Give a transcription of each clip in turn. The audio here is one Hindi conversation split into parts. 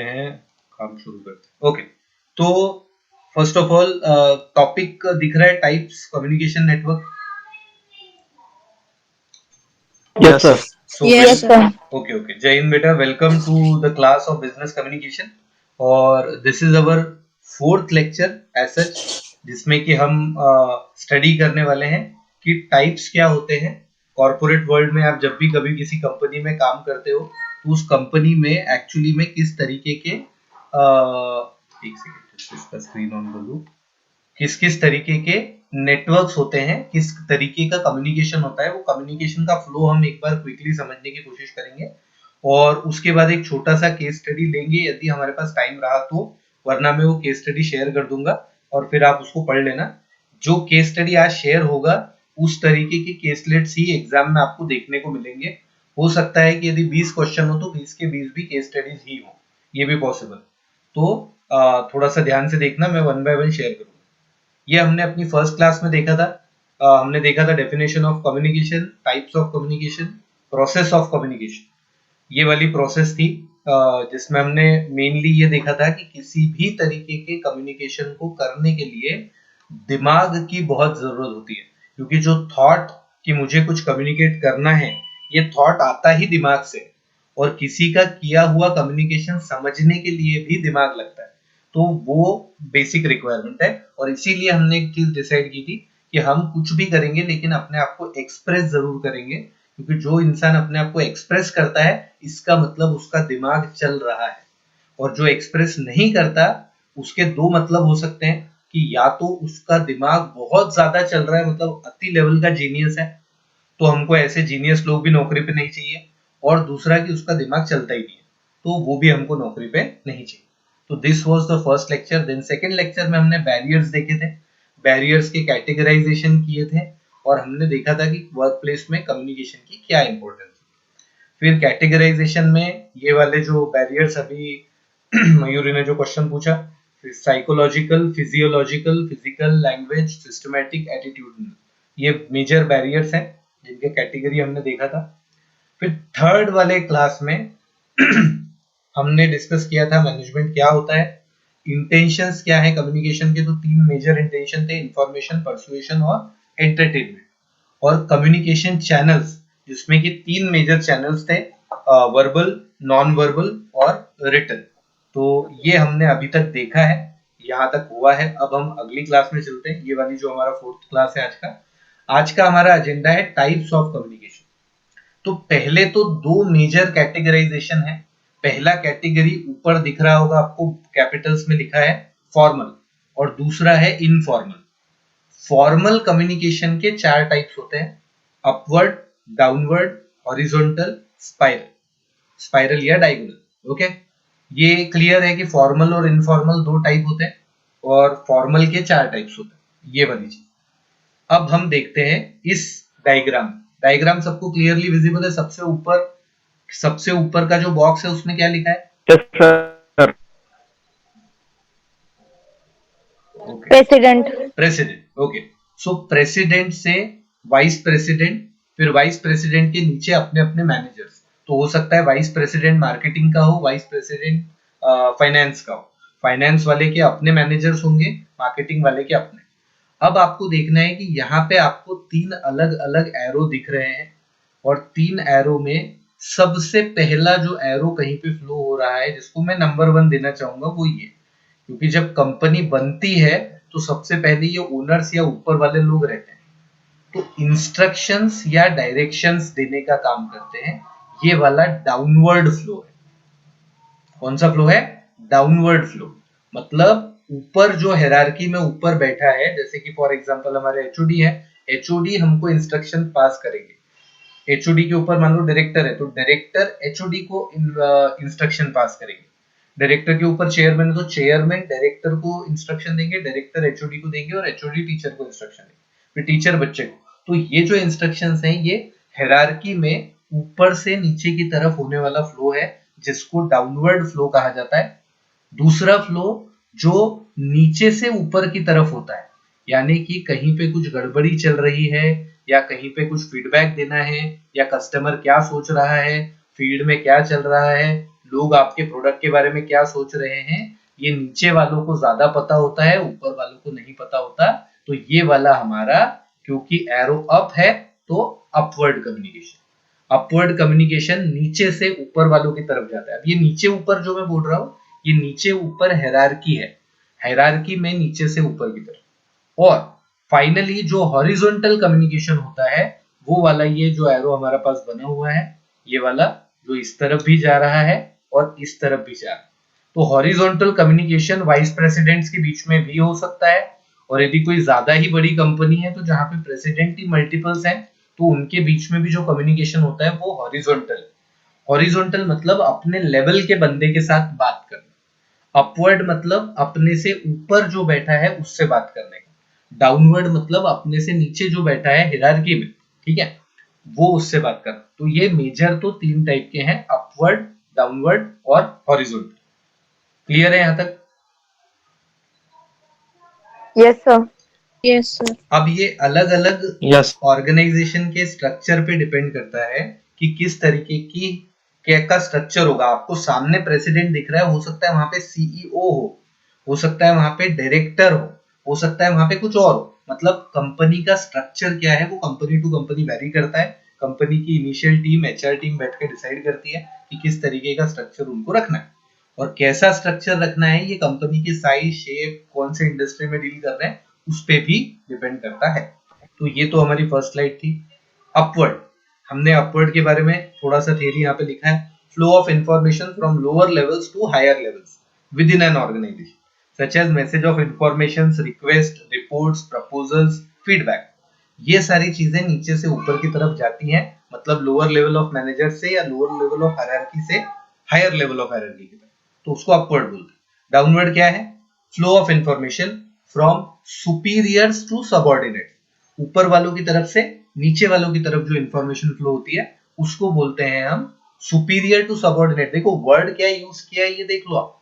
हैं, काम शुरू करते हैं। ओके, तो फर्स्ट ऑफ ऑल टॉपिक दिख रहा है, types communication network. Yes, sir. So Yes, sir. Okay okay, जय हिंद बेटा, welcome to the class of business communication. और this is our fourth lecture as such, जिसमें कि हम स्टडी करने वाले हैं कि टाइप्स क्या होते हैं। कॉर्पोरेट वर्ल्ड में आप जब भी कभी किसी कंपनी में काम करते हो तो उस कंपनी में एक्चुअली में किस तरीके के एक सेकेंड, इसका स्क्रीन ऑन कर लूं, किस किस तरीके के नेटवर्क्स होते हैं, किस तरीके का कम्युनिकेशन होता है, वो कम्युनिकेशन का फ्लो हम एक बार क्विकली समझने की कोशिश करेंगे। और उसके बाद एक छोटा सा केस स्टडी लेंगे यदि हमारे पास टाइम रहा तो, वरना मैं वो केस स्टडी शेयर कर दूंगा और फिर आप उसको पढ़ लेना। जो केस स्टडी आज शेयर होगा उस तरीके के केसलेट्स ही एग्जाम में आपको देखने को मिलेंगे। हो सकता है कि यदि 20 क्वेश्चन हो तो 20 के 20 भी केस स्टडीज ही हो, ये भी पॉसिबल। तो थोड़ा सा ध्यान से देखना, मैं वन बाय वन शेयर करूंगा। ये हमने अपनी फर्स्ट क्लास में देखा था। हमने देखा था definition of communication, types of communication, process of communication. ये वाली प्रोसेस थी जिसमें हमने मेनली ये देखा था कि किसी भी तरीके के कम्युनिकेशन को करने के लिए दिमाग की बहुत जरूरत होती है, क्योंकि जो थॉट कि मुझे कुछ कम्युनिकेट करना है, ये थॉट आता ही दिमाग से, और किसी का किया हुआ कम्युनिकेशन समझने के लिए भी दिमाग लगता है। तो वो बेसिक रिक्वायरमेंट है, और इसीलिए हमने एक चीज डिसाइड की थी कि हम कुछ भी करेंगे लेकिन अपने आप को एक्सप्रेस जरूर करेंगे, क्योंकि जो इंसान अपने आप को एक्सप्रेस करता है इसका मतलब उसका दिमाग चल रहा है, और जो एक्सप्रेस नहीं करता उसके दो मतलब हो सकते हैं कि या तो उसका दिमाग बहुत ज्यादा चल रहा है, मतलब अति लेवल का जीनियस है, तो हमको ऐसे जीनियस लोग भी नौकरी पे नहीं चाहिए, और दूसरा कि उसका दिमाग चलता ही नहीं है, तो वो भी हमको नौकरी पे नहीं चाहिए। तो this was the first lecture. Then second lecture में हमने बैरियर्स देखे थे, बैरियर्स के कैटेगराइजेशन किए थे, और हमने देखा था कि वर्क प्लेस में कम्युनिकेशन की क्या इंपॉर्टेंस है। फिर कैटेगराइजेशन में ये वाले जो बैरियर्स अभी मयूरी ने जो क्वेश्चन पूछा, psychological, physiological, physical, language, systematic, attitudinal, ये मेजर बैरियर्स हैं जिनके कैटेगरी हमने देखा था। फिर थर्ड वाले क्लास में हमने डिस्कस किया था मैनेजमेंट क्या होता है, इंटेंशंस क्या है कम्युनिकेशन के, तो तीन मेजर इंटेंशन थे, इंफॉर्मेशन, परसुएशन और एंटरटेनमेंट। और कम्युनिकेशन चैनल्स, जिसमें कि तीन मेजर चैनल्स थे, वर्बल, नॉन वर्बल और रिटन। तो ये हमने अभी तक देखा है, यहाँ तक हुआ है। अब हम अगली क्लास में चलते हैं, ये वाली जो हमारा फोर्थ क्लास है आज का। आज का हमारा एजेंडा है टाइप्स ऑफ कम्युनिकेशन। तो पहले तो दो मेजर कैटेगराइजेशन है। पहला कैटेगरी ऊपर दिख रहा होगा आपको, कैपिटल्स में लिखा है फॉर्मल, और दूसरा है इनफॉर्मल। फॉर्मल कम्युनिकेशन के चार टाइप्स होते हैं, upward, downward, horizontal, spiral, spiral या डायगोनल। ओके, ये क्लियर है कि फॉर्मल और इनफॉर्मल दो टाइप होते हैं, और फॉर्मल के चार टाइप्स होते हैं, ये वाली चीज। अब हम देखते हैं इस डायग्राम। डायग्राम सबको क्लियरली विजिबल है? सबसे ऊपर का जो बॉक्स है उसमें क्या लिखा है? Yes, sir. Okay, President. President. Okay, सो प्रेसिडेंट से वाइस प्रेसिडेंट, फिर वाइस प्रेसिडेंट के नीचे अपने अपने मैनेजर्स। तो हो सकता है वाइस प्रेसिडेंट मार्केटिंग का हो, वाइस प्रेसिडेंट फाइनेंस का हो, फाइनेंस वाले के अपने मैनेजर्स होंगे, मार्केटिंग वाले के अपने। अब आपको देखना है कि यहाँ पे आपको तीन अलग अलग एरो दिख रहे हैं, और तीन एरो में सबसे पहला जो एरो कहीं पे फ्लो हो रहा है, जिसको मैं नंबर 1 देना चाहूंगा, वो ये, क्योंकि जब कंपनी बनती है तो सबसे पहले ये ओनर्स या ऊपर वाले लोग रहते हैं, तो इंस्ट्रक्शंस या डायरेक्शंस देने का काम करते हैं। ये वाला डाउनवर्ड फ्लो है। कौन सा फ्लो है? Downward flow. मतलब ऊपर जो हायरार्की में ऊपर बैठा है, जैसे कि फॉर एग्जांपल हमारे एचओडी है, एचओडी हमको इंस्ट्रक्शन पास करेंगे। एचओडी के ऊपर मान लो डायरेक्टर है, तो डायरेक्टर एचओडी को इंस्ट्रक्शन पास करेंगे। डायरेक्टर के ऊपर चेयरमैन है, तो चेयरमैन डायरेक्टर को इंस्ट्रक्शन देंगे, डायरेक्टर एचओडी को देंगे, और एचओडी टीचर को इंस्ट्रक्शन देंगे, फिर टीचर बच्चे को। तो ये जो इंस्ट्रक्शंस हैं ये हायरार्की में ऊपर से नीचे की तरफ होने वाला फ्लो है, जिसको डाउनवर्ड फ्लो कहा जाता है। दूसरा फ्लो जो नीचे से ऊपर की तरफ होता है, यानी कि कहीं पे कुछ गड़बड़ी चल रही है, या कहीं पे कुछ फीडबैक देना है, या कस्टमर क्या सोच रहा है, फील्ड में क्या चल रहा है, लोग आपके प्रोडक्ट के बारे में क्या सोच रहे हैं ये नीचे वालों को ज्यादा पता होता है, ऊपर वालों को नहीं पता होता। तो ये वाला हमारा क्योंकि एरो अप है तो अपवर्ड कम्युनिकेशन। अपवर्ड कम्युनिकेशन नीचे से ऊपर वालों की तरफ जाता है। अब ये नीचे ऊपर जो मैं बोल रहा हूँ ये नीचे ऊपर हायरार्की है, हायरार्की में नीचे से ऊपर की तरफ। और फाइनली जो हॉरिजॉन्टल कम्युनिकेशन होता है वो वाला ये जो एरो हमारा पास बना हुआ है, ये वाला जो इस तरफ भी जा रहा है और इस तरफ भी जा रहा है। तो हॉरिजॉन्टल कम्युनिकेशन वाइस प्रेसिडेंट्स के बीच में भी हो सकता है, और यदि कोई ज्यादा ही बड़ी कंपनी है तो जहां पे प्रेसिडेंट ही मल्टीपल्स हैं तो उनके बीच में भी जो कम्युनिकेशन होता है वो हॉरिजॉन्टल। हॉरिजॉन्टल मतलब अपने लेवल के बंदे के साथ बात करना। अपवर्ड मतलब अपने से ऊपर जो बैठा है उससे बात करने का। डाउनवर्ड मतलब अपने से नीचे जो बैठा है हिरार्की में, ठीक है, वो उससे बात करना। तो ये मेजर तो 3 टाइप के हैं, अपवर्ड, डाउनवर्ड और हॉरिजॉन्टल। क्लियर है यहां तक? Yes sir. Yes sir. अब ये अलग अलग यस ऑर्गेनाइजेशन के स्ट्रक्चर पे डिपेंड करता है कि किस तरीके की क्या का स्ट्रक्चर होगा। आपको सामने प्रेसिडेंट दिख रहा है, हो सकता है वहां पे सीईओ हो सकता है वहां पे डायरेक्टर हो सकता है वहां पे कुछ और हो। मतलब कंपनी का स्ट्रक्चर क्या है वो कंपनी टू कंपनी वेरी करता है। कंपनी की इनिशियल टीम, एचआर टीम बैठ के डिसाइड करती है कि किस तरीके का स्ट्रक्चर उनको रखना है और कैसा स्ट्रक्चर रखना है। ये कंपनी की साइज, शेप, कौन से इंडस्ट्री में डील कर रहे हैं उस पे भी डिपेंड करता है। तो ये तो हमारी फर्स्ट स्लाइड थी। अपवर्ड, हमने अपवर्ड के बारे में थोड़ा सा थियरी यहाँ पे लिखा है। Flow of information from lower levels to higher levels within an organisation such as message of information, request, reports, proposals, feedback. ये सारी चीजें नीचे से ऊपर की तरफ जाती हैं, मतलब लोअर लेवल ऑफ मैनेजर से या लोअर लेवल ऑफ हायरार्की से हायर लेवल ऑफ हायरार्की की तरफ, तो उसको अपवर्ड बोलते हैं। डाउनवर्ड क्या है? Flow of information from superiors to subordinate, ऊपर वालों की तरफ से नीचे वालों की तरफ जो इंफॉर्मेशन फ्लो होती है उसको बोलते हैं हम सुपीरियर टू सबऑर्डिनेट। देखो वर्ड क्या यूज किया है ये देख लो आप,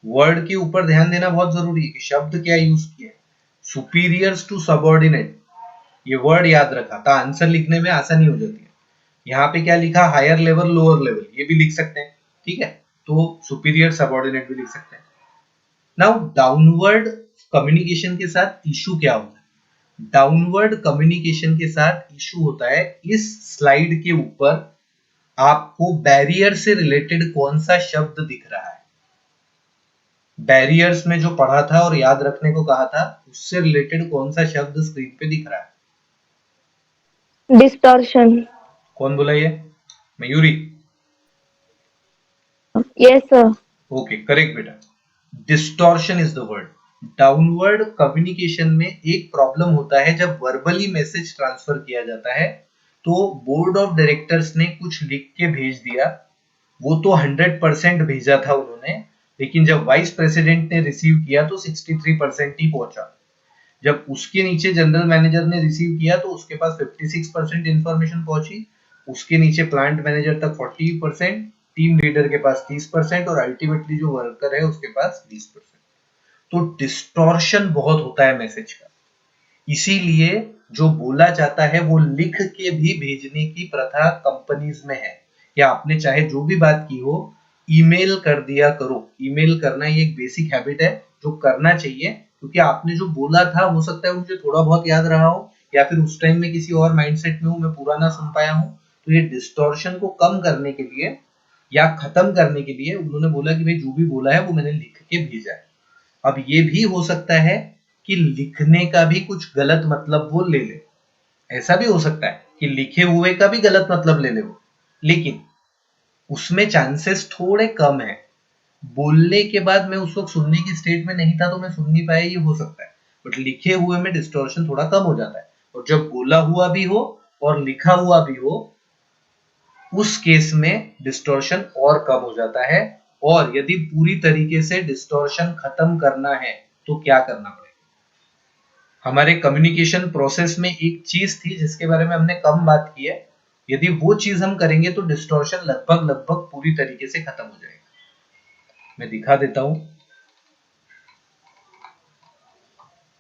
वर्ड के ऊपर ध्यान देना बहुत जरूरी है कि शब्द क्या यूज किया है। सुपीरियर्स टू सबऑर्डिनेट, ये वर्ड याद रखा था, आंसर लिखने में आसानी हो जाती है। यहाँ पे क्या लिखा? हायर लेवल, लोअर लेवल, ये भी लिख सकते हैं, ठीक है। तो सुपीरियर, सबऑर्डिनेट भी लिख सकते हैं। नाउ डाउनवर्ड कम्युनिकेशन के साथ इशू क्या होता है? डाउनवर्ड कम्युनिकेशन के साथ इशू होता है, इस स्लाइड के ऊपर आपको बैरियर से रिलेटेड कौन सा शब्द दिख रहा है? बैरियर्स में जो पढ़ा था और याद रखने को कहा था उससे रिलेटेड कौन सा शब्द स्क्रीन पे दिख रहा है? डिस्टॉर्शन। कौन बोला ये? Mayuri? Yes sir. Okay, correct बेटा, distortion is the word. Downward communication में एक प्रॉब्लम होता है जब वर्बली मैसेज ट्रांसफर किया जाता है तो बोर्ड ऑफ डायरेक्टर्स ने कुछ लिख के भेज दिया, वो तो 100% भेजा था उन्होंने, लेकिन जब वाइस प्रेसिडेंट ने रिसीव किया तो 63% ही पहुंचा। जब उसके नीचे जनरल मैनेजर ने रिसीव किया तो उसके पास 56% इंफॉर्मेशन पहुंची, उसके नीचे प्लांट मैनेजर तक 40%, टीम लीडर के पास 30% और अल्टीमेटली जो वर्कर है उसके पास 20%। तो डिस्टॉर्शन बहुत होता है मैसेज का, इसीलिए जो बोला जाता है वो लिख के भी भेजने की प्रथा कंपनीज में है, या आपने चाहे जो भी बात की हो ईमेल कर दिया करो। ईमेल करना ये एक बेसिक हैबिट है जो करना चाहिए, क्योंकि आपने जो बोला था हो सकता है मुझे थोड़ा बहुत याद रहा हो या फिर उस टाइम में किसी और माइंडसेट में हूं, मैं पूरा ना सुन पाया हूं। तो ये डिस्टॉर्शन को कम करने के लिए या खत्म करने के लिए उन्होंने बोला कि भाई जो भी बोला है वो मैंने लिख के भेजा है। अब ये भी हो सकता है कि लिखने का भी कुछ गलत मतलब वो ले ले, ऐसा भी हो सकता है कि लिखे हुए का भी गलत मतलब ले ले वो, लेकिन उसमें चांसेस थोड़े कम है। बोलने के बाद मैं उस वक्त सुनने की स्टेट में नहीं था तो मैं सुन नहीं पाया, ये हो सकता है, बट लिखे हुए में डिस्टॉर्शन थोड़ा कम हो जाता है। और जब बोला हुआ भी हो और लिखा हुआ भी हो उस केस में डिस्टॉर्शन और कम हो जाता है। और यदि पूरी तरीके से डिस्टॉर्शन खत्म करना है तो क्या करना पड़ेगा? हमारे कम्युनिकेशन प्रोसेस में एक चीज थी जिसके बारे में हमने कम बात की है, यदि वो चीज हम करेंगे तो डिस्टॉर्शन लगभग लगभग पूरी तरीके से खत्म हो जाएगा। मैं दिखा देता हूं।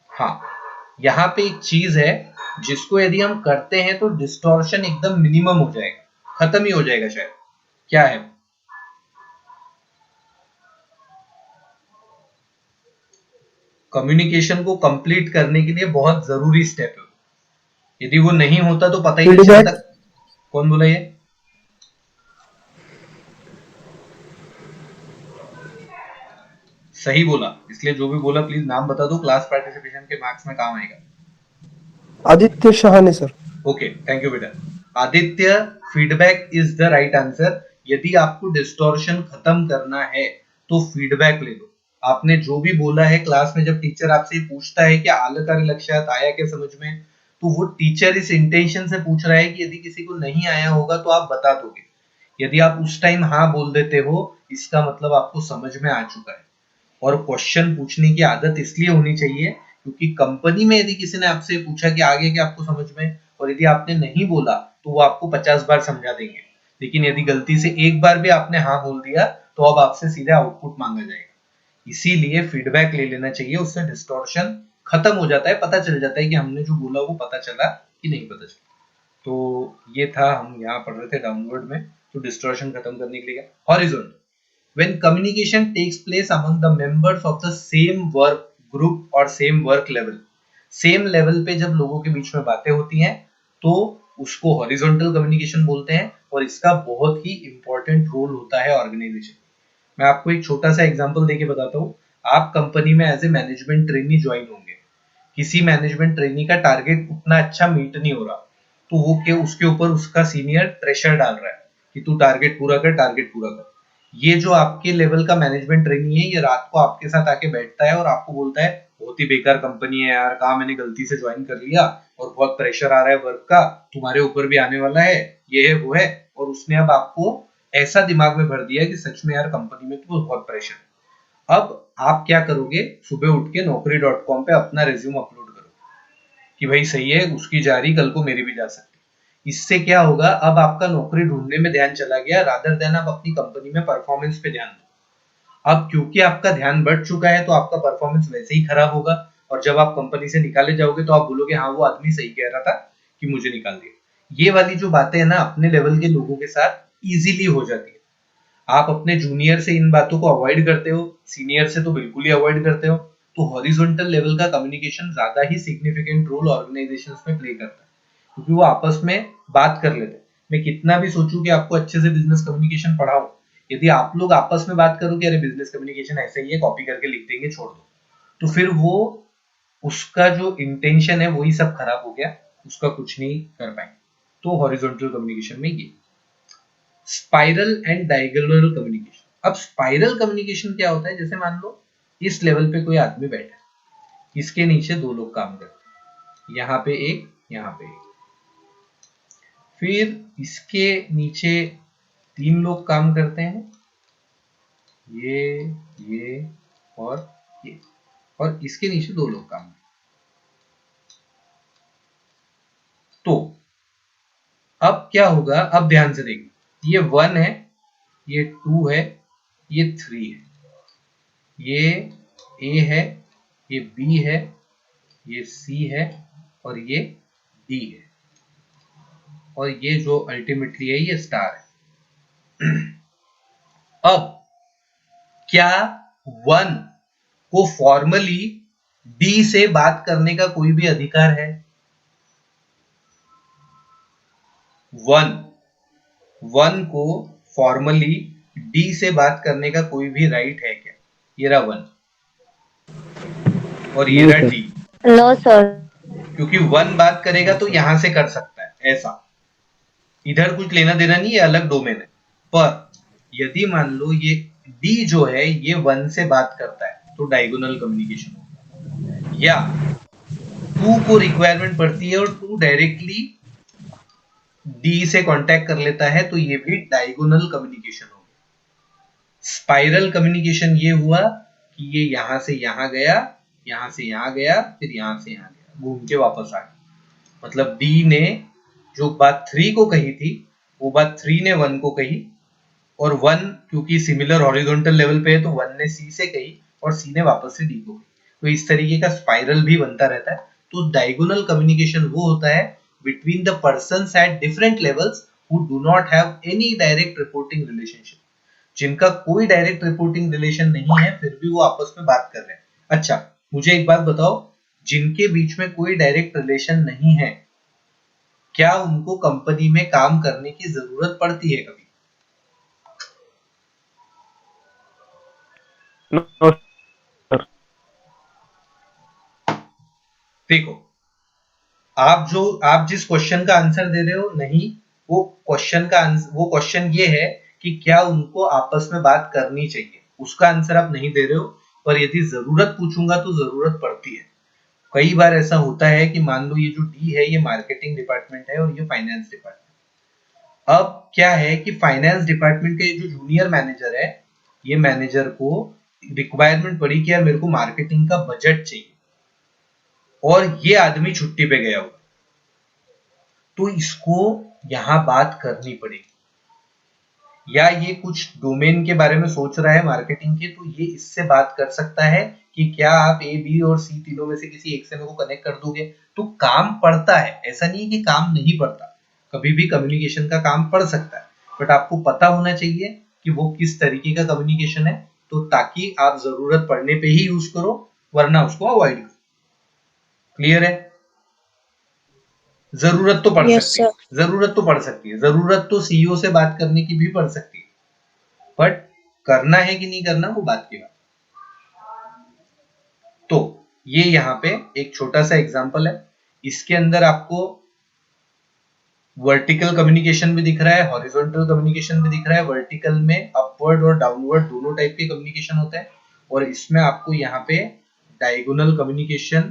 हाँ, यहाँ पे एक चीज है जिसको यदि हम करते हैं तो डिस्टॉर्शन एकदम मिनिमम हो जाएगा, खत्म ही हो जाएगा शायद। क्या है? कम्युनिकेशन को कंप्लीट करने के लिए बहुत जरूरी स्टेप है। यदि वो नहीं होता तो पता ही नहीं फीडबैक। चलता। कौन बोला ये? सही बोला। इसलिए जो भी बोला प्लीज नाम बता दो, क्लास पार्टिसिपेशन के मार्क्स में काम आएगा। Aditya Shahane sir. Okay, thank you बेटा। Aditya, feedback is the right answer. यदि आपको डिस्टॉर्शन खत्म करना है तो फीडबैक ले लो। आपने जो भी बोला है क्लास में, जब टीचर आपसे पूछता है कि आलं कार्य लक्ष्यात आया क्या समझ में, तो वो टीचर इस इंटेंशन से पूछ रहा है कि यदि किसी को नहीं आया होगा तो आप बता दोगे। यदि आप उस टाइम हाँ बोल देते हो, इसका मतलब आपको समझ में आ चुका है। और क्वेश्चन पूछने की आदत इसलिए होनी चाहिए क्योंकि कंपनी में यदि किसी ने आपसे पूछा कि आगे क्या आपको समझ में, और यदि आपने नहीं बोला तो वो आपको 50 बार समझा देंगे। लेकिन यदि गलती से एक बार भी आपने हाँ बोल दिया तो अब आपसे सीधे आउटपुट मांगा जाएगा। इसीलिए फीडबैक ले लेना चाहिए, उससे डिस्टॉर्शन खत्म हो जाता है, पता चल जाता है कि हमने जो बोला वो पता चला कि नहीं पता चला। तो ये था, हम यहाँ पढ़ रहे थे डाउनवर्ड में, तो डिस्टॉर्शन खत्म करने के लिए horizontal. When communication takes place among the members of the same work group or same work level, same level पे जब लोगों के बीच में बातें होती हैं तो उसको हॉरिजॉन्टल कम्युनिकेशन बोलते हैं, और इसका बहुत ही इंपॉर्टेंट रोल होता है ऑर्गेनाइजेशन। मैं आपको एक छोटा सा एग्जांपल देके बताता हूँ। आप कंपनी में as a management trainee join होंगे। किसी मैनेजमेंट ट्रेनी का टारगेट उतना अच्छा मीट नहीं हो रहा, तो वो के उसके ऊपर उसका सीनियर प्रेशर डाल रहा है कि तू टारगेट पूरा कर, टारगेट पूरा कर। ये जो आपके लेवल का मैनेजमेंट ट्रेनी है, ये रात को आपके साथ आके बैठता है और आपको बोलता है बहुत ही बेकार कंपनी है यार, काम मैंने गलती से ज्वाइन कर लिया और बहुत प्रेशर आ रहा है वर्क का, तुम्हारे ऊपर भी आने वाला है, ये है वो है। और उसने अब आपको ऐसा दिमाग में भर दिया कि सच में यार कंपनी में तो बहुत प्रेशर है। अब आप क्या करोगे? सुबह उठ के naukri.com पे अपना रिज्यूम अपलोड करो कि भाई सही है, उसकी जा रही, कल को मेरी भी जा सकती। इससे क्या होगा? अब आपका नौकरी ढूंढने में ध्यान चला गया, रादर देन आप अपनी कंपनी में परफॉर्मेंस पे ध्यान दो। अब क्योंकि आपका ध्यान बढ़ चुका है तो आपका परफॉर्मेंस वैसे ही खराब होगा, और जब आप कंपनी से निकाले जाओगे तो आप बोलोगे हाँ वो आदमी सही कह रहा था कि मुझे निकाल दिया। ये वाली जो बातें है ना, अपने लेवल के लोगों के साथ इजीली हो जाती है। आप अपने जूनियर से इन बातों को अवॉइड करते हो, सीनियर से तो बिल्कुल ही अवॉइड करते हो। तो हॉरिजॉन्टल लेवल का कम्युनिकेशन ज्यादा ही सिग्निफिकेंट रोल ऑर्गेनाइजेशंस में प्ले करता है, क्योंकि वो आपस में बात कर लेते हैं। मैं कितना भी सोचूं कि आपको अच्छे से बिजनेस कम्युनिकेशन पढ़ाऊं, यदि आप लोग आपस में बात करो कि अरे बिजनेस कम्युनिकेशन ऐसे ही है, कॉपी करके लिख देंगे, छोड़ दो, तो फिर वो उसका जो इंटेंशन है वही सब खराब हो गया, उसका कुछ नहीं कर पाएंगे। तो हॉरिजॉन्टल कम्युनिकेशन में ये स्पाइरल एंड डायगोनल कम्युनिकेशन। अब स्पाइरल कम्युनिकेशन क्या होता है? जैसे मान लो इस लेवल पे कोई आदमी बैठा है, इसके नीचे दो लोग काम करते हैं, यहाँ पे एक, यहाँ पे एक, फिर इसके नीचे तीन लोग काम करते हैं, ये और ये, और इसके नीचे दो लोग काम करते हैं। तो अब क्या होगा? अब ध्यान से देखना, ये 1 है, ये 2 है, ये 3 है, ये ए है, ये बी है, ये सी है, और ये डी है, और ये जो अल्टीमेटली है ये स्टार है। अब क्या 1 को फॉर्मली डी से बात करने का कोई भी अधिकार है? 1 को फॉर्मली डी से बात करने का कोई भी राइट है क्या? ये रहा 1 और ये रहा डी। No sir. क्योंकि 1 बात करेगा तो यहां से कर सकता है ऐसा, इधर कुछ लेना देना नहीं है, अलग डोमेन है। पर यदि मान लो ये डी जो है ये 1 से बात करता है तो डायगोनल कम्युनिकेशन होगा, या 2 को रिक्वायरमेंट पड़ती है और 2 डायरेक्टली डी से कांटेक्ट कर लेता है, तो ये भी डायगोनल कम्युनिकेशन हो गया। स्पाइरल कम्युनिकेशन ये हुआ कि ये यहां से यहां गया, यहां से यहां गया, फिर यहां से यहां गया, घूम के वापस आ गया। मतलब डी ने जो बात 3 को कही थी वो बात 3 ने 1 को कही, और 1 क्योंकि सिमिलर हॉरिजॉन्टल लेवल पे है तो 1 ने सी से कही और सी ने वापस से डी को कही। तो इस तरीके का स्पाइरल भी बनता रहता है। तो डायगोनल कम्युनिकेशन वो होता है between the persons at different levels who do not have any direct reporting relationship, जिनका कोई डायरेक्ट रिपोर्टिंग रिलेशन नहीं है फिर भी वो आपस में बात कर रहे हैं। अच्छा, मुझे एक बात बताओ, जिनके बीच में कोई डायरेक्ट रिलेशन नहीं है, क्या उनको कंपनी में काम करने की जरूरत पड़ती है कभी? No sir. देखो, आप जिस क्वेश्चन का आंसर दे रहे हो, नहीं, वो क्वेश्चन ये है कि क्या उनको आपस में बात करनी चाहिए, उसका आंसर आप नहीं दे रहे हो। पर यदि जरूरत पूछूंगा तो जरूरत पड़ती है। कई बार ऐसा होता है कि मान लो ये जो डी है ये मार्केटिंग डिपार्टमेंट है और ये फाइनेंस डिपार्टमेंट। अब क्या है कि फाइनेंस डिपार्टमेंट के जो जूनियर मैनेजर है, ये मैनेजर को रिक्वायरमेंट पड़ी कि यार मेरे को मार्केटिंग का बजट चाहिए, और ये आदमी छुट्टी पे गया हुआ, तो इसको यहाँ बात करनी पड़ेगी। या ये कुछ डोमेन के बारे में सोच रहा है मार्केटिंग के, तो ये इससे बात कर सकता है कि क्या आप ए, बी और सी तीनों में से किसी एक से मेरे को कनेक्ट कर दोगे। तो काम पड़ता है, ऐसा नहीं है कि काम नहीं पड़ता, कभी भी कम्युनिकेशन का काम पड़ सकता है, बट आपको पता होना चाहिए कि वो किस तरीके का कम्युनिकेशन है, तो ताकि आप जरूरत पड़ने पे ही यूज करो, वरना उसको अवॉइड करो। क्लियर है? जरूरत तो पड़ यस सकती है, सर। जरूरत तो पड़ सकती है, जरूरत तो सीईओ से बात करने की भी पड़ सकती है, बट करना है कि नहीं करना वो बात की बात। तो ये यहाँ पे एक छोटा सा एग्जांपल है, इसके अंदर आपको वर्टिकल कम्युनिकेशन भी दिख रहा है, हॉरिजॉन्टल कम्युनिकेशन भी दिख रहा है। वर्टिकल में अपवर्ड और डाउनवर्ड दोनों टाइप के कम्युनिकेशन होते हैं, और इसमें आपको यहाँ पे डायगोनल कम्युनिकेशन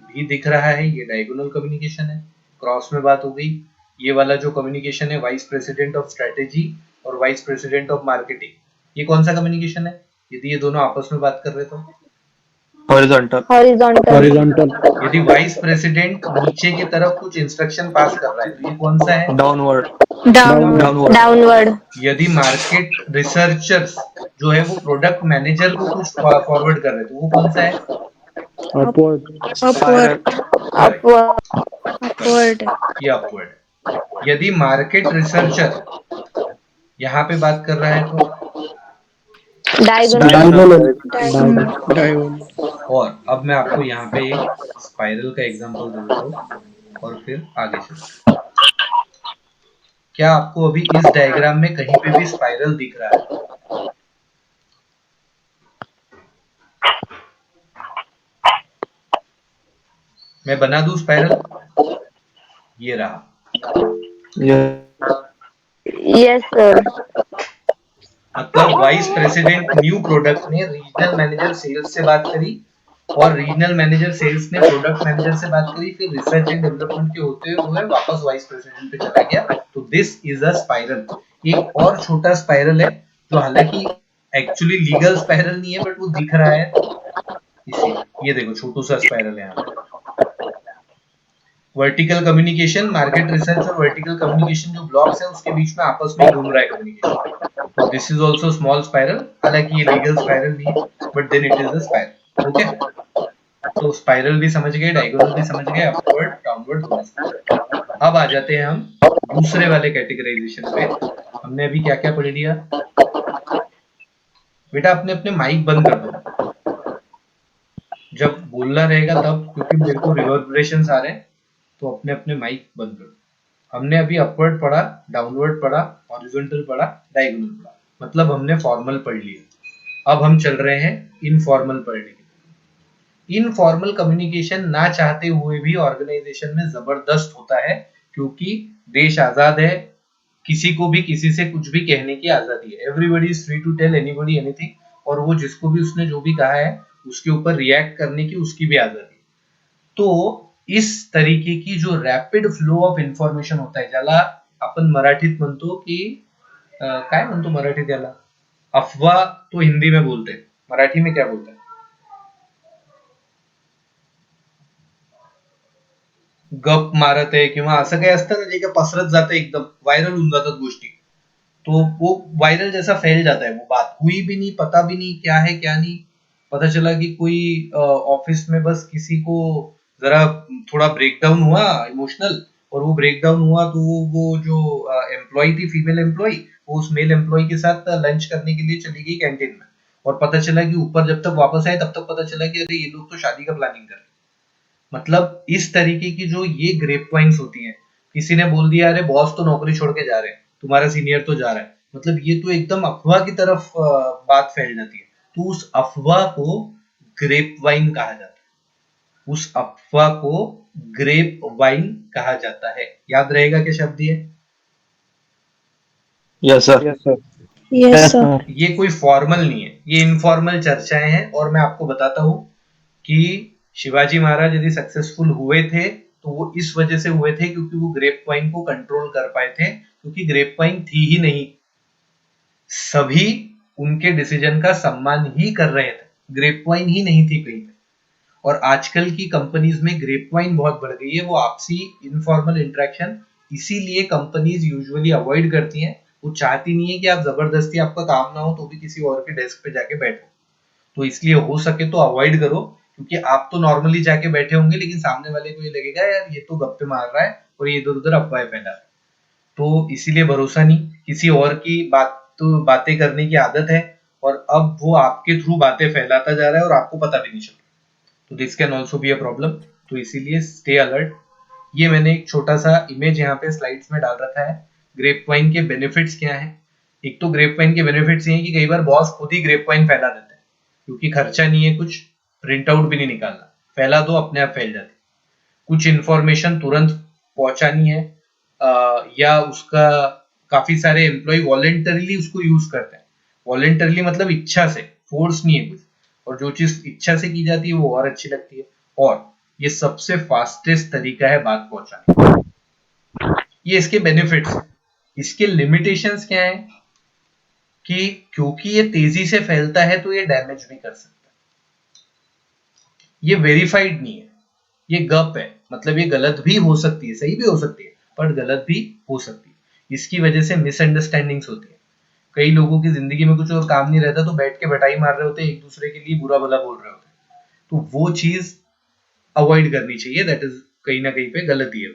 भी दिख रहा है, ये डायगोनल कम्युनिकेशन है, क्रॉस में बात हो गई। ये वाला जो कम्युनिकेशन है वाइस प्रेसिडेंट ऑफ स्ट्रेटेजी और वाइस प्रेसिडेंट ऑफ मार्केटिंग, ये कौन सा कम्युनिकेशन है? यदि ये दोनों आपस में बात कर रहे तो हॉरिजॉन्टल। हॉरिजॉन्टल। हॉरिजॉन्टल। यदि वाइस प्रेसिडेंट नीचे की तरफ कुछ इंस्ट्रक्शन पास कर रहा है तो ये कौन सा है? डाउनवर्ड। डाउनवर्ड। डाउनवर्ड। यदि मार्केट रिसर्चर्स जो है वो प्रोडक्ट मैनेजर को कुछ फॉरवर्ड कर रहे हैं तो वो कौन सा है? अपवर्ड। अपवर्ड। Correct, upward. ये अपवर्ड। यदि मार्केट रिसर्चर यहाँ पे बात कर रहा है तो डायगोनल। और अब मैं आपको यहाँ पे एक स्पाइरल का एग्जांपल दे देता हूँ और फिर आगे चलते हैं। क्या आपको अभी इस डायग्राम में कहीं पे भी स्पाइरल दिख रहा है? मैं बना दूं स्पाइरल? ये रहा। Yes sir. मतलब वाइस प्रेसिडेंट न्यू प्रोडक्ट ने रीजनल मैनेजर सेल्स से बात करी, और रीजनल मैनेजर सेल्स ने प्रोडक्ट मैनेजर से बात करी, फिर रिसर्च एंड डेवलपमेंट के होते हुए वापस वाइस प्रेसिडेंट पे चला गया। तो दिस इज अ स्पाइरल। एक और छोटा स्पाइरल है जो हालांकि एक्चुअली लीगल स्पाइरल नहीं है, बट वो दिख रहा है इसी, ये देखो छोटू सा स्पाइरल है यहाँ पे। वर्टिकल कम्युनिकेशन, मार्केट रिसर्च और वर्टिकल कम्युनिकेशन जो ब्लॉक्स है उसके बीच में आपस में घूम रहा है कम्युनिकेशन। तो this is also small spiral, हालांकि ये लीगल स्पाइरल नहीं है, but then it is a spiral. Okay, तो स्पाइरल भी समझ गए, डायगोनल भी समझ गए, अपवर्ड डाउनवर्ड दोनों समझ गए। अब आ जाते हैं हम दूसरे वाले कैटेगराइजेशन पे। हमने अभी क्या क्या पढ़ लिया बेटा? अपने अपने माइक बंद कर दो जब बोलना रहेगा तब, क्योंकि मेरे को रिवर्बरेशंस आ रहे हैं, तो अपने अपने माइक बंद कर दो। हमने अभी अपवर्ड पढ़ा, डाउनवर्ड पढ़ा, हॉरिजॉन्टल पढ़ा, डायगोनल पढ़ा, मतलब हमने फॉर्मल पढ़ लिया। अब हम चल रहे हैं इनफॉर्मल पढ़ने के लिए। इनफॉर्मल कम्युनिकेशन ना चाहते हुए भी ऑर्गेनाइजेशन में जबरदस्त होता है, क्योंकि देश आजाद है, किसी को भी किसी से कुछ भी कहने की आजादी है। Everybody is free to tell anybody anything, और वो जिसको भी उसने जो भी कहा है उसके ऊपर रिएक्ट करने की उसकी भी आजादी है। तो इस तरीके की जो रॅपिड फ्लो ऑफ इन्फॉर्मेशन होता है, ज्याला आपण मराठीत म्हणतो की काय म्हणतो मराठीत याला? अफवा तो हिंदी में बोलते हैं, मराठी में क्या बोलते हैं? गप मारत आहे किंवा असं काही असतं ना, जे काही पसरत जातं, एकदम व्हायरल होऊन जातात गोष्टी, तो वो वायरल जैसा फैल जाता है। वो बात हुई भी नहीं, पता भी नहीं क्या है क्या नहीं, पता चला कि कोई ऑफिस में बस किसी को जरा थोड़ा ब्रेकडाउन हुआ इमोशनल, और वो ब्रेकडाउन हुआ तो वो जो एम्प्लॉय थी, फीमेल एम्प्लॉय, वो उस मेल एम्प्लॉय के साथ लंच करने के लिए चली गई कैंटीन में, और पता चला कि ऊपर जब तक वापस आए तब तक पता चला कि अरे ये लोग तो शादी का प्लानिंग कर रहे हैं। मतलब इस तरीके की जो ये ग्रेप वाइन्स होती हैं, किसी ने बोल दिया अरे बॉस तो नौकरी छोड़ के जा रहे हैं, तुम्हारा सीनियर तो जा रहा है, मतलब ये तो एकदम अफवाह की तरफ बात फैल जाती है। तो उस अफवाह को ग्रेप वाइन कहा जाता है, उस अफवाह को ग्रेप वाइन कहा जाता है। याद रहेगा क्या शब्द ये? Yes sir. Yes, yes sir. Sir. ये कोई फॉर्मल नहीं है, ये इनफॉर्मल चर्चाएं हैं। और मैं आपको बताता हूँ कि शिवाजी महाराज यदि सक्सेसफुल हुए थे तो वो इस वजह से हुए थे क्योंकि वो ग्रेप वाइन को कंट्रोल कर पाए थे, क्योंकि ग्रेप वाइन थी ही नहीं, सभी उनके डिसीजन का सम्मान ही कर रहे थे, ग्रेप वाइन ही नहीं थी कहीं पे। और आजकल की कंपनीज में ग्रेप वाइन बहुत बढ़ गई है, वो आपसी इनफॉर्मल इंटरेक्शन इसीलिए कंपनीज यूजुअली अवॉइड करती हैं। वो चाहती नहीं है कि आप जबरदस्ती, आपका काम ना हो तो भी किसी और के डेस्क पे जाके बैठो, तो इसलिए हो सके तो अवॉइड करो, क्योंकि आप तो नॉर्मली जाके बैठे होंगे लेकिन सामने वाले को ये लगेगा यार ये तो गप्पे मार रहा है और ये इधर उधर अफवाहें फैला रहा है। तो इसीलिए भरोसा नहीं, किसी और की बातें करने की आदत है और अब वो आपके थ्रू बातें फैलाता जा रहा है और आपको पता भी नहीं चल रहा, तो this can also be a problem. तो इसीलिए स्टे अलर्ट। ये मैंने एक छोटा सा इमेज यहाँ पे स्लाइड्स में डाल रखा है। ग्रेप वाइन के बेनिफिट्स क्या है? एक तो ग्रेप वाइन के बेनिफिट्स ये हैं कि कई बार बॉस खुद ही ग्रेप वाइन फैला देते हैं, क्योंकि खर्चा नहीं है, कुछ प्रिंट आउट भी नहीं निकालना, फैला दो अपने आप फैल जाती। कुछ इन्फॉर्मेशन तुरंत पहुंचानी है, या उसका काफी सारे एम्प्लॉय वॉलेंटरीली उसको यूज करते हैं। वॉलेंटरीली मतलब इच्छा से, फोर्स नहीं है कुछ, और जो चीज इच्छा से की जाती है वो और अच्छी लगती है। और ये सबसे फास्टेस्ट तरीका है बात पहुंचाने। ये इसके बेनिफिट्स हैं। इसके लिमिटेशंस क्या है कि क्योंकि ये तेजी से फैलता है तो ये डैमेज भी कर सकता है। ये वेरीफाइड नहीं है, ये गप है, मतलब ये गलत भी हो सकती है, सही भी हो सकती है, पर गलत भी हो सकती है। इसकी वजह से मिसअंडरस्टैंडिंग्स होती है। कई लोगों की जिंदगी में कुछ और काम नहीं रहता तो बैठ के बटाई मार रहे होते हैं, एक दूसरे के लिए बुरा भला बोल रहे होते हैं, तो वो चीज अवॉइड करनी चाहिए। दैट इज कहीं ना कहीं पे गलती है।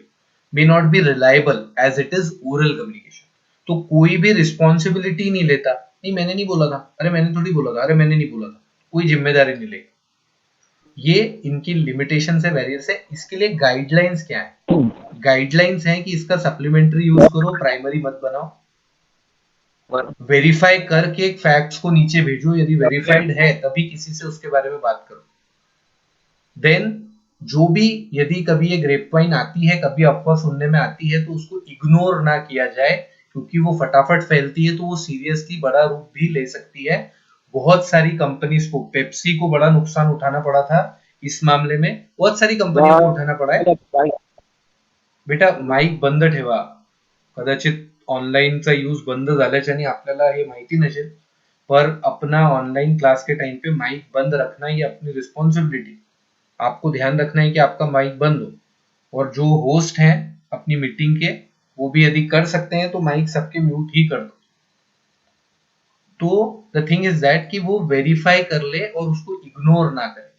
May not be reliable as it is oral communication. तो कोई भी रिस्पॉन्सिबिलिटी नहीं लेता, नहीं मैंने नहीं बोला था, अरे मैंने थोड़ी बोला था, अरे मैंने नहीं बोला था, कोई जिम्मेदारी नहीं लेगा। ये इनकी लिमिटेशन है, बैरियर्स है। इसके लिए गाइडलाइंस क्या है? गाइडलाइंस है कि इसका सप्लीमेंट्री यूज करो, प्राइमरी मत बनाओ, वेरीफाई करके फैक्ट्स को नीचे भेजो, यदि वेरीफाइड है तभी किसी से उसके बारे में बात करो। देन जो भी, यदि कभी ये ग्रेप वाइन आती है, कभी अफवाह सुनने में आती है, तो उसको इग्नोर ना किया जाए, क्योंकि वो फटाफट फैलती है तो वो सीरियसली बड़ा रूप भी ले सकती है। बहुत सारी कंपनीज को, पेप्सी को बड़ा नुकसान उठाना पड़ा था इस मामले में, बहुत सारी कंपनियों को उठाना पड़ा है। बेटा माईक बंद ठेवा, कदाचित ऑनलाईनचा यूज बंद झाल्याच्याने आपल्याला हे माहिती नसेल, पर अपना ऑनलाइन क्लास के टाइम पे माइक बंद रखना ये अपनी रिस्पॉन्सिबिलिटी। आपको ध्यान रखना है कि आपका माइक बंद हो, और जो होस्ट हैं अपनी मीटिंग के, वो भी यदि कर सकते हैं तो माइक सबके म्यूट ही कर दो। तो द थिंग इज दैट कि वो वेरीफाई कर ले और उसको इग्नोर ना करे।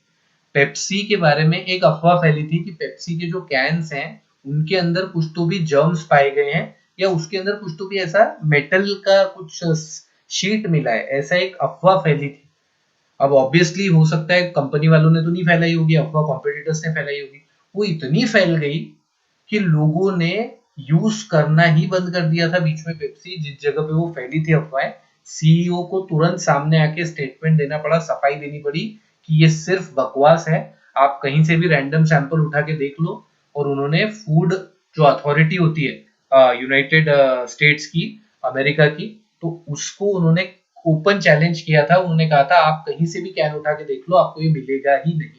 पेप्सी के बारे में एक अफवाह फैली थी कि पेप्सी के जो कैंस हैं उनके अंदर कुछ तो भी जर्म्स पाए गए हैं, या उसके अंदर कुछ तो भी ऐसा मेटल का कुछ शीट मिला है, ऐसा एक अफवाह फैली थी। अब ऑब्वियसली हो सकता है कंपनी वालों ने तो नहीं फैलाई होगी अफवाह, कॉम्पिटिटर्स ने फैलाई होगी। वो इतनी फैल गई कि लोगों ने यूज करना ही बंद कर दिया था बीच में पेप्सी। जिस जगह पे वो फैली थी अफवाह, सीईओ को तुरंत सामने आके स्टेटमेंट देना पड़ा, सफाई देनी पड़ी कि ये सिर्फ बकवास है, आप कहीं से भी रैंडम सैंपल उठा के देख लो। और उन्होंने फूड जो अथॉरिटी होती है यूनाइटेड स्टेट्स की, अमेरिका की, तो उसको उन्होंने ओपन चैलेंज किया था। उन्होंने कहा था आप कहीं से भी कैन उठा के देख लो, आपको ये मिलेगा ही नहीं।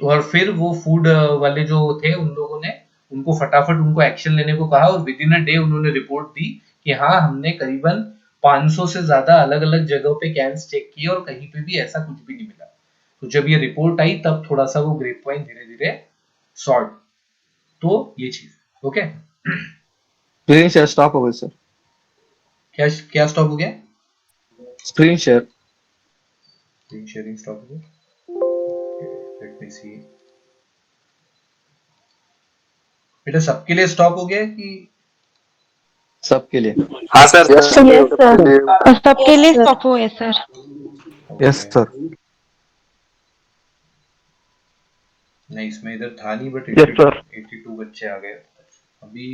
तो और फिर वो फूड वाले जो थे उन लोगों ने उनको फटाफट उनको एक्शन लेने को कहा, और विद इन अ डे उन्होंने रिपोर्ट दी कि हाँ हमने करीबन 500 से ज्यादा अलग अलग जगहों पे कैंस चेक किए और कहीं पे भी ऐसा कुछ भी नहीं मिला। तो जब ये रिपोर्ट आई तब थोड़ा सा वो ग्रेप वाइन धीरे धीरे सॉर्ट। तो ये चीज ओके। स्क्रीन शेयर स्टॉप हो गई सर। क्या क्या स्टॉप हो गया? Screen share. Screen sharing stop हो गया। लेट मी सी। बेटा सबके लिए स्टॉप हो गया कि सबके लिए? हाँ सर। Yes, sir. सबके लिए स्टॉप हुए सर। Yes, okay, sir. नहीं इसमें इधर था नहीं बट Yes, sir. 82 बच्चे आ गए अभी।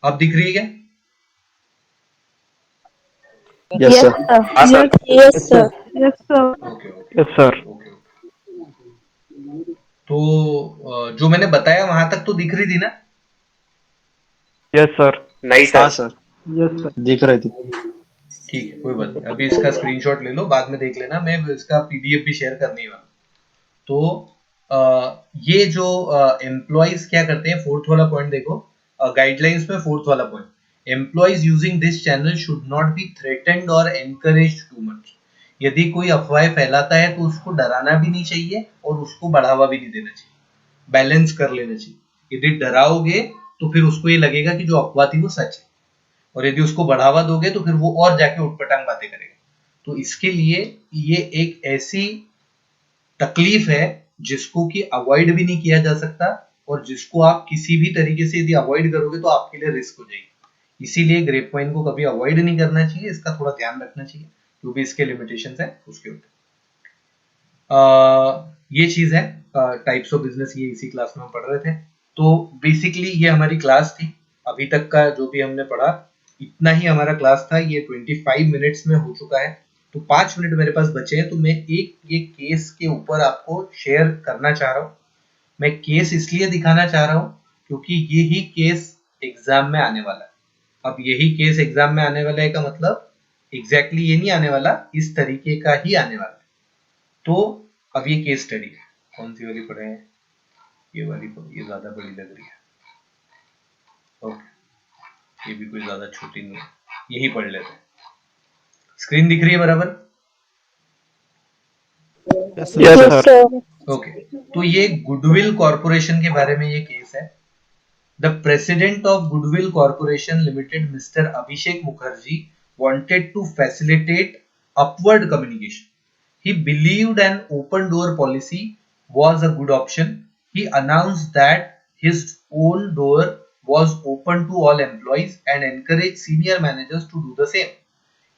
अब दिख रही है क्या? Yes, Yes, sir. sir. Yes, Yes, sir. Yes, sir. Okay okay Yes, sir. Okay. तो जो मैंने बताया वहां तक तो दिख रही थी ना? Yes, sir. नहीं हाँ सर। Sir, Yes, sir. दिख रही थी. ठीक है, कोई बात नहीं, अभी इसका स्क्रीनशॉट ले लो, बाद में देख लेना, मैं इसका पीडीएफ भी शेयर करने वाला हूँ। तो ये जो एम्प्लॉइज क्या करते हैं, फोर्थ वाला पॉइंट देखो, गाइडलाइंस में फोर्थ वाला point, employees using this channel should not be threatened और एनकरेज टू मच। यदि कोई अफवाह फैलाता है तो उसको डराना भी नहीं चाहिए और उसको बढ़ावा भी नहीं देना चाहिए, बैलेंस कर लेना चाहिए। यदि डराओगे तो फिर उसको ये लगेगा कि जो अफवाह थी वो सच है, और यदि उसको बढ़ावा दोगे तो फिर वो और जाके उटपटांग बातें करेगा। तो इसके लिए ये एक ऐसी तकलीफ है जिसको कि अवॉइड भी नहीं किया जा सकता, और जिसको आप किसी भी तरीके से यदि अवॉइड करोगे तो आपके लिए रिस्क हो जाएगी। इसीलिए ग्रेप वाइन को कभी अवॉइड नहीं करना चाहिए, इसका थोड़ा ध्यान रखना चाहिए, जो भी इसके लिमिटेशंस है उसके ऊपर। ये चीज है, टाइप्स ऑफ बिजनेस, ये इसी क्लास में हम पढ़ रहे थे। तो बेसिकली ये हमारी क्लास थी, अभी तक का जो भी हमने पढ़ा इतना ही हमारा क्लास था। ये 25 मिनट्स में हो चुका है, तो 5 मिनट मेरे पास बचे हैं, तो मैं एक ये केस के ऊपर आपको शेयर करना चाह रहा हूँ। मैं केस इसलिए दिखाना चाह रहा हूँ क्योंकि यही केस एग्जाम में आने वाला है। अब यही केस एग्जाम में आने वाला है का मतलब एग्जैक्टली ये नहीं आने वाला, इस तरीके का ही आने वाला है। तो अब ये केस स्टडी है, कौन सी वाली पढ़े हैं, ये वाली, ये ज्यादा बड़ी लग रही है, ओके, ये भी कोई ज्यादा छोटी नहीं है, यही पढ़ लेते हैं। स्क्रीन दिख रही है बराबर? Yes, sir. Yes, Yes, sir. sir. Okay, तो ये गुडविल कॉरपोरेशन के बारे में ये केस है। The president of goodwill corporation limited mister Abhishek Mukherjee wanted to facilitate upward communication. He believed an open door policy was a good option. He announced that his own door was open to all employees and encouraged senior managers to do the same.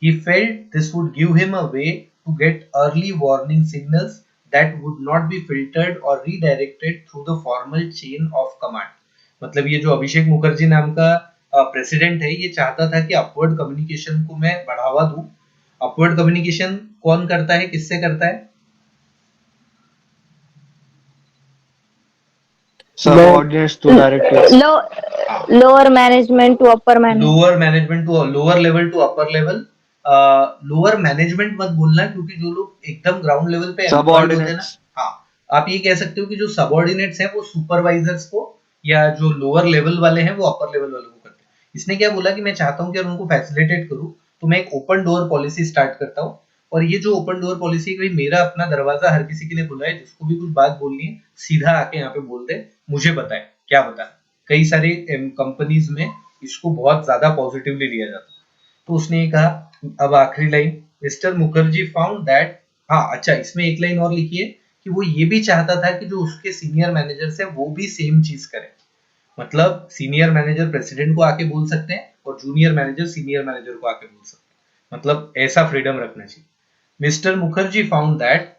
He felt this would give him a way to get early warning signals that would not be filtered or redirected through the formal chain of command. मतलब ये जो अभिषेक मुखर्जी नाम का प्रेसिडेंट है, ये चाहता था कि अपवर्ड कम्युनिकेशन को मैं बढ़ावा दूं। अपवर्ड कम्युनिकेशन कौन करता है, किससे करता है? Subordinates to directives. Lower management to upper management. Lower management to lower level to upper level. Lower management मत बोलना, क्योंकि जो लोग एकदम ग्राउंड लेवल पे एम्प्लॉयड होते हैं ना, Subordinates. हाँ, आप ये कह सकते हो कि जो सबऑर्डिनेट्स हैं वो सुपरवाइजर्स को, या जो लोअर लेवल वाले हैं वो अपर लेवल वालों को करते हैं। इसने क्या बोला कि मैं चाहता हूँ कि उनको फैसिलिटेट करूँ, तो मैं एक ओपन डोर पॉलिसी स्टार्ट करता हूँ। और ये जो ओपन डोर पॉलिसी, भाई मेरा अपना दरवाजा हर किसी के लिए खुला है, जिसको भी कुछ बात बोलनी है सीधा आके यहाँ पे बोल दे, मुझे बताए क्या बताना। कई सारी कंपनीज में इसको बहुत ज्यादा पॉजिटिवली लिया जाता है। तो उसने ये कहा, अब आखिरी line, mister Mukherjee found that, हाँ अच्छा, इसमें एक लाइन और लिखी है कि वो ये भी चाहता था कि जो उसके सीनियर मैनेजर्स है वो भी सेम चीज करें। मतलब सीनियर मैनेजर प्रेसिडेंट को आके बोल सकते हैं और जूनियर मैनेजर सीनियर मैनेजर को आके बोल सकते हैं, मतलब ऐसा फ्रीडम रखना चाहिए। Mister Mukherjee found that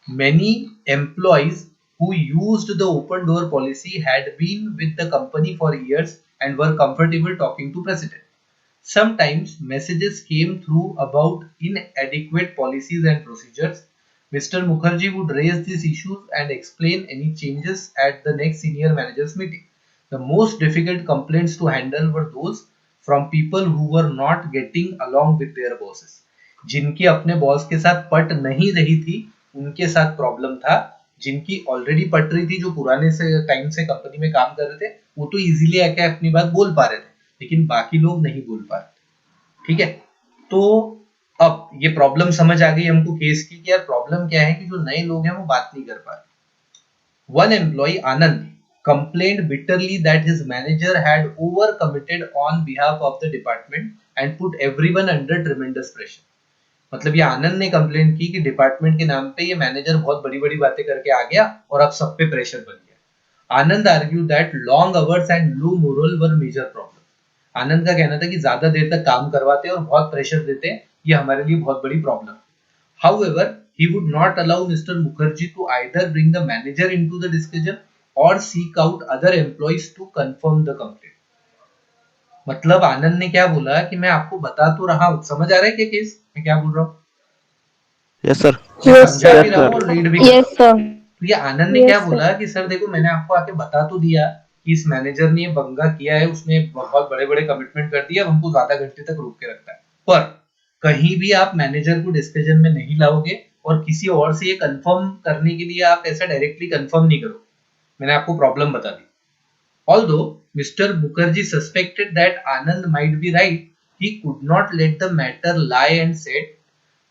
many employees who used the open door policy had been with the company for years and were comfortable talking to president. Sometimes messages came through about inadequate policies and procedures. Mr. Mukherjee would raise these issues and explain any changes at the next senior managers meeting. The most difficult complaints to handle were those from people who were not getting along with their bosses. जिनकी अपने बॉस के साथ पट नहीं रही थी, उनके साथ प्रॉब्लम था। जिनकी ऑलरेडी पट रही थी, जो पुराने से टाइम से कंपनी में काम कर रहे थे, वो तो इजीली आके अपनी बात बोल पा रहे थे, लेकिन बाकी लोग नहीं बोल पा रहे। ठीक है, तो अब ये प्रॉब्लम समझ आ गई हमको केस की, कि यार प्रॉब्लम क्या है कि जो नए लोग हैं वो बात नहीं कर पा रहे। One employee Anand complained bitterly that his manager had overcommitted on behalf of the department and put everyone under tremendous pressure. मतलब ये आनंद ने कंप्लेंट की कि डिपार्टमेंट के नाम पे ये मैनेजर बहुत बड़ी बड़ी बातें करके आ गया और अब सब पे प्रेशर बन गया। Anand argue that long hours and low morale were major problem. Anand का कहना था कि ज्यादा देर तक काम करवाते और बहुत प्रेशर देते, ये हमारे लिए बहुत बड़ी problem. However, he would not allow Mr. Mukherjee to either bring the manager into the discussion or seek out other employees to confirm the complaint. मतलब आनंद ने क्या बोला कि मैं आपको बता तो रहा हूँ, समझ आ रहा है क्या केस मैं क्या बोल रहा हूँ? Yes, sir. मैं Yes, समझा sir. भी रहा हूँ और रीड भी कर रहा Yes, हूँ। sir. तो ये आनंद ने क्या Yes, sir. बोला कि सर देखो मैंने आपको आके बता तो दिया कि इस मैनेजर ने ये पंगा किया है, उसने बहुत बड़े बड़े कमिटमेंट कर दिया, अब हमको ज्यादा घंटे तक रोक के रखता है, पर कहीं भी आप मैनेजर को डिस्कशन में नहीं लाओगे और किसी और से ये कंफर्म करने के लिए आप ऐसा डायरेक्टली कंफर्म नहीं करो। मैंने आपको प्रॉब्लम बता दी। Although Mr. Mukherjee suspected that Anand might be right, he could not let the matter lie and said,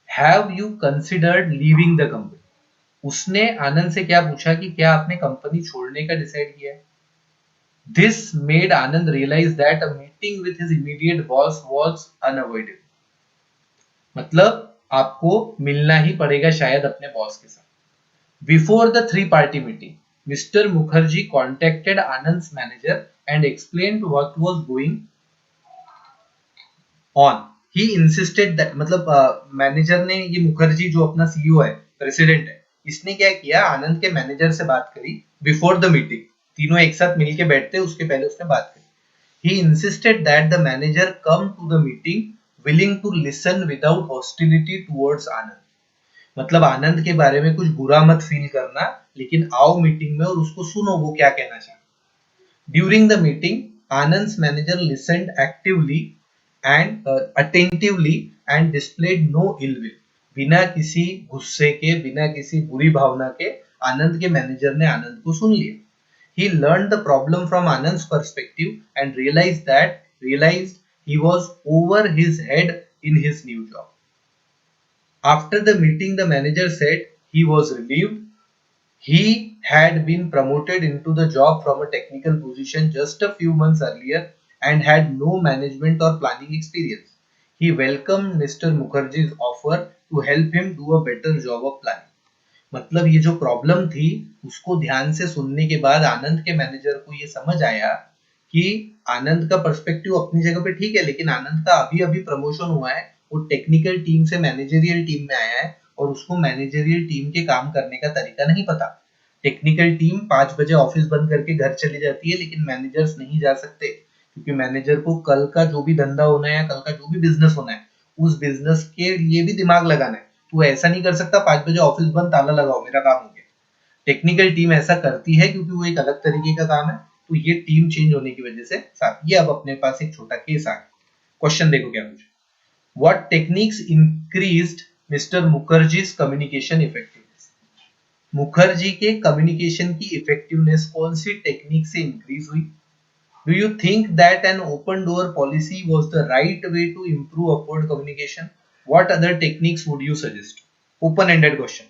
"Have you considered leaving the company?" उसने आनंद से क्या पूछा कि क्या आपने कंपनी छोड़ने का डिसाइड किया है? This made Anand realize that a meeting with his immediate boss was unavoidable. मतलब आपको मिलना ही पड़ेगा शायद अपने बॉस के साथ। Before the three-party meeting, Mr. Mukherjee contacted Anand's manager and explained what was going on. He insisted that मतलब मैनेजर ने ये मुखर्जी जो अपना सीईओ है, प्रेसिडेंट है, इसने क्या किया, आनंद के मैनेजर से बात करी बिफोर द मीटिंग। तीनों एक साथ मिलके बैठते उसके पहले उसने बात करी। He insisted that the manager come to the meeting willing to listen without hostility towards Anand. मतलब आनंद के बारे में कुछ बुरा मत फील करना, लेकिन आओ मीटिंग में और उसको सुनो वो क्या कहना चाहता है। During the meeting, Anand's manager listened actively and attentively and displayed no ill will. बिना किसी गुस्से के, बिना किसी बुरी भावना के आनंद के मैनेजर ने आनंद को सुन लिया। He learned the problem from Anand's perspective and realized he was over his head in his new job. After the meeting, the manager said he was relieved. He had been promoted into the job from a technical position just a few months earlier and had no management or planning experience. He welcomed Mr. Mukherjee's offer to help him do a better job of planning. मतलब ये जो प्रॉब्लम थी उसको ध्यान से सुनने के बाद आनंद के मैनेजर को ये समझ आया कि आनंद का पर्सपेक्टिव अपनी जगह पे ठीक है, लेकिन आनंद का अभी अभी प्रमोशन हुआ है, वो टेक्निकल टीम से मैनेजरियल टीम में आया है और उसको मैनेजरियल टीम के काम करने का तरीका नहीं पता। टेक्निकल टीम 5 बजे ऑफिस बंद करके घर चली जाती है, लेकिन मैनेजर्स नहीं जा सकते क्योंकि मैनेजर को कल का जो भी धंधा होना है या कल का जो भी बिजनेस होना है उस बिजनेस के लिए भी दिमाग लगाना है। तो ऐसा नहीं कर सकता 5 बजे ऑफिस बंद ताला लगाओ मेरा काम हो गया। टेक्निकल टीम ऐसा करती है क्योंकि वो एक अलग तरीके का काम है। तो ये टीम चेंज होने की वजह से ये अब अपने पास एक छोटा केस आ गया। क्वेश्चन देखो क्या पूछा। What techniques increased Mr. Mukherjee's communication effectiveness? Mukherjee के कम्युनिकेशन की इफेक्टिवनेस कौन सी टेक्निक से इंक्रीज हुई? Do you think that an open door policy was the right way to improve upward communication? What other techniques would you suggest? Open ended question.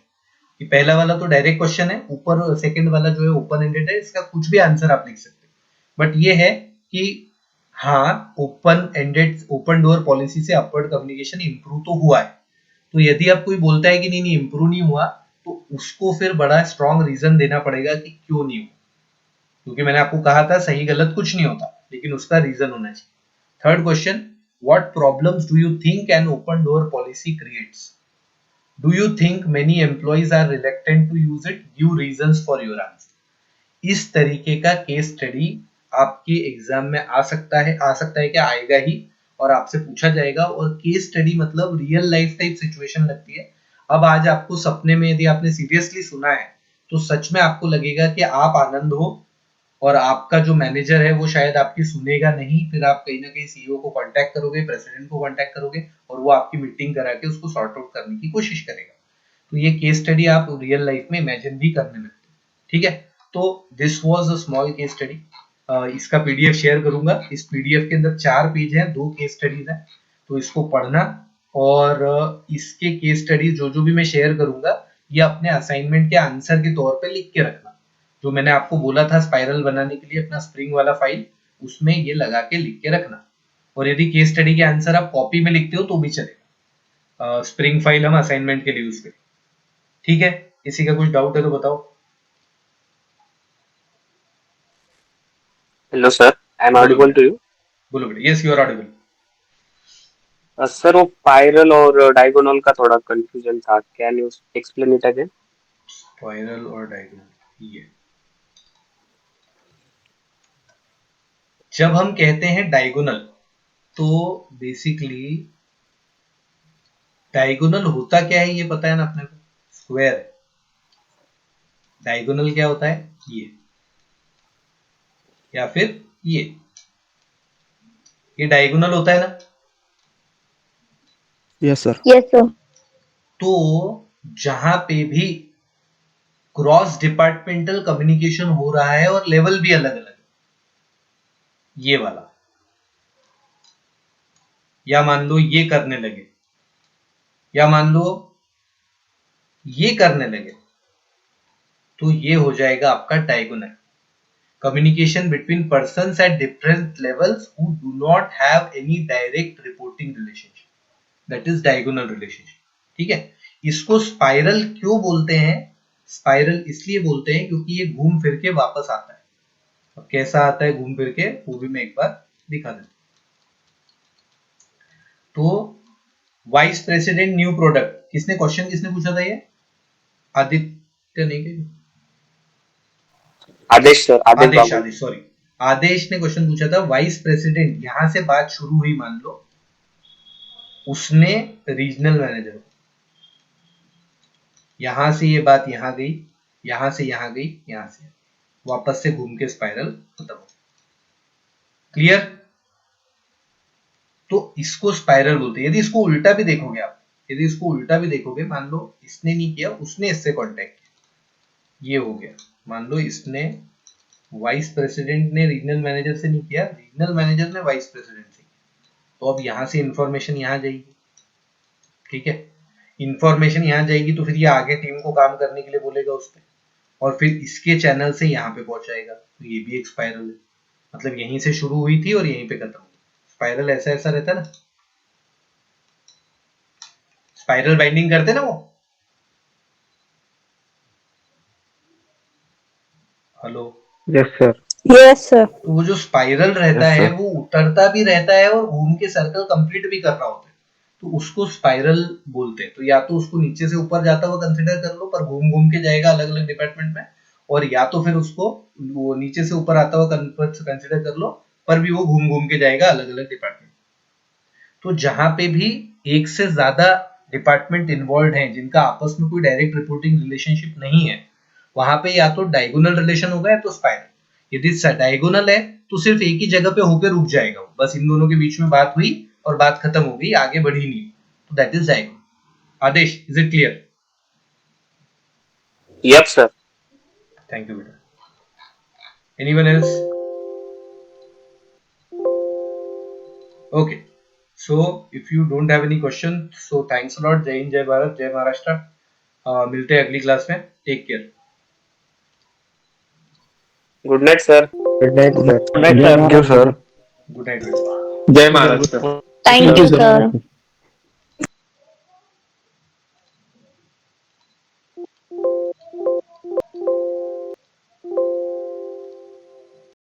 ये पहला वाला तो डायरेक्ट क्वेश्चन है, ऊपर सेकंड वाला जो है ओपन एंडेड है, इसका कुछ भी आंसर आप लिख सकते हैं। बट ये है कि हाँ ओपन डोर पॉलिसी से अपवर्ड कम्युनिकेशन इंप्रूव तो हुआ है। तो यदि आप कोई बोलता है कि नहीं इंप्रूव नहीं हुआ तो उसको फिर बड़ा स्ट्रॉन्ग रीजन देना पड़ेगा कि क्यों नहीं हुआ, क्योंकि मैंने आपको कहा था सही गलत कुछ नहीं होता, लेकिन उसका रीजन होना चाहिए। Third question, what problems do you think an open door policy creates? Do you think many employees are reluctant to use it? Give reasons for your answer. इस तरीके का केस स्टडी आपके एग्जाम में आ सकता है क्या, आएगा ही, और आपसे पूछा जाएगा। और केस स्टडी मतलब रियल लाइफ टाइप सिचुएशन लगती है। अब आज आपको सपने में यदि आपने सीरियसली सुना है तो सच में आपको लगेगा कि आप आनंद हो और आपका जो मैनेजर है वो शायद आपकी सुनेगा नहीं। फिर आप कहीं ना कहीं सीईओ को कांटेक्ट करोगे, प्रेसिडेंट को कांटेक्ट करोगे और वो आपकी मीटिंग करा के उसको सॉर्ट आउट करने की कोशिश करेगा। तो ये केस स्टडी आप रियल लाइफ में इमेजिन भी करने लगते हैं। ठीक है, तो this was a small case study. इसका पीडीएफ शेयर करूंगा। इस पीडीएफ के अंदर 4 पेज हैं, 2 केस स्टडीज हैं, तो इसको पढ़ना और इसके केस स्टडी जो जो भी मैं शेयर करूंगा ये अपने असाइनमेंट के आंसर के तौर पे लिख के रखना। जो मैंने आपको बोला था स्पाइरल बनाने के लिए अपना स्प्रिंग वाला फाइल, उसमें ये लगा के लिख के रखना। और यदि केस स्टडी के आंसर आप कॉपी में लिखते हो तो भी चलेगा। स्प्रिंग फाइल हम असाइनमेंट के लिए यूज करें। ठीक है, किसी का कुछ डाउट है तो बताओ। Hello, sir. I'm बोलो audible बेटा, to you. बोलो बेटा। Yes, you are audible. Sir वो पायरल और डायगोनल का थोड़ा कंफ्यूजन था, can you explain it again? Spiral और डायगोनल, ये जब हम कहते हैं डायगोनल तो बेसिकली डायगोनल होता क्या है ये पता है ना अपने को, स्क्वायर है। डायगोनल क्या होता है, ये या फिर ये डायगोनल होता है ना। Yes sir. Yes, sir. तो जहां पे भी क्रॉस डिपार्टमेंटल कम्युनिकेशन हो रहा है और लेवल भी अलग अलग है, ये वाला, या मान लो ये करने लगे, या मान लो ये करने लगे, तो ये हो जाएगा आपका diagonal. Communication between persons at different levels who do not have any direct reporting relationship, that is diagonal relationship। ठीक है, इसको स्पाइरल क्यों बोलते हैं? स्पाइरल इसलिए बोलते हैं क्योंकि ये घूम फिर के वापस आता है। अब कैसा आता है घूम फिर के, वो भी मैं एक बार दिखा देता हूं। तो वाइस प्रेसिडेंट न्यू प्रोडक्ट, किसने पूछा था ये? आदित्य नहीं क्या? आदेश सर, आदेश सॉरी, आदेश ने क्वेश्चन पूछा था वाइस प्रेसिडेंट, यहां से बात शुरू हुई, मान लो उसने रीजनल मैनेजर, यहां से ये बात यहां गई, यहां से यहां गई, यहां से वापस से घूम के स्पाइरल खत्म हो। क्लियर? तो इसको स्पाइरल बोलते हैं। यदि इसको उल्टा भी देखोगे आप, यदि इसको उल्टा भी देखोगे, मान लो इसने नहीं किया, उसने इससे कांटेक्ट किया, ये हो गया। मान लो इसने, वाइस प्रेसिडेंट ने रीजनल मैनेजर से नहीं किया, रीजनल मैनेजर ने वाइस प्रेसिडेंट से किया, तो अब यहां से इंफॉर्मेशन यहां जाएगी। ठीक है, इंफॉर्मेशन यहां जाएगी तो फिर ये आगे टीम को काम करने के लिए बोलेगा उस पर, और फिर इसके चैनल से यहाँ पे पहुंचाएगा, तो ये भी एक स्पाइरल है। मतलब यहीं से शुरू हुई थी और यहीं पे खत्म हुई। स्पाइरल ऐसा ऐसा रहता है ना, स्पाइरल बाइंडिंग करते ना वो। Hello? Yes, sir. Yes, sir. तो वो जो स्पाइरल रहता Yes, है sir. वो उतरता भी रहता है और घूम के सर्कल कंप्लीट भी कर रहा होता है, तो उसको स्पाइरल बोलते हैं। तो या तो उसको नीचे से ऊपर जाता हुआ कंसिडर कर लो, पर घूम घूम के जाएगा अलग अलग डिपार्टमेंट में, और या तो फिर उसको वो नीचे से ऊपर आता हुआ कंसिडर कर लो, पर भी वो घूम घूम के जाएगा अलग अलग डिपार्टमेंट। तो जहां पे भी एक से ज्यादा डिपार्टमेंट इन्वॉल्व हैं जिनका आपस में कोई डायरेक्ट रिपोर्टिंग रिलेशनशिप नहीं है, वहां पे या तो डायगोनल रिलेशन होगा या तो स्पाइरल। यदि डायगोनल है तो सिर्फ एक ही जगह पे होकर रुक जाएगा, बस इन दोनों के बीच में बात हुई और बात खत्म हो गई, आगे बढ़ी नहीं, तो that is diagonal. Aadesh, is it clear? Yup sir. Thank you बेटा। Anyone else? Okay, so if you don't have any question, so thanks a lot। जय हिंद, जय भारत, जय महाराष्ट्र। मिलते हैं अगली क्लास में। Take care. Good night sir. Good night, sir. Thank you, sir. Good night बेटा। जय महाराष्ट्र। Thank you, sir.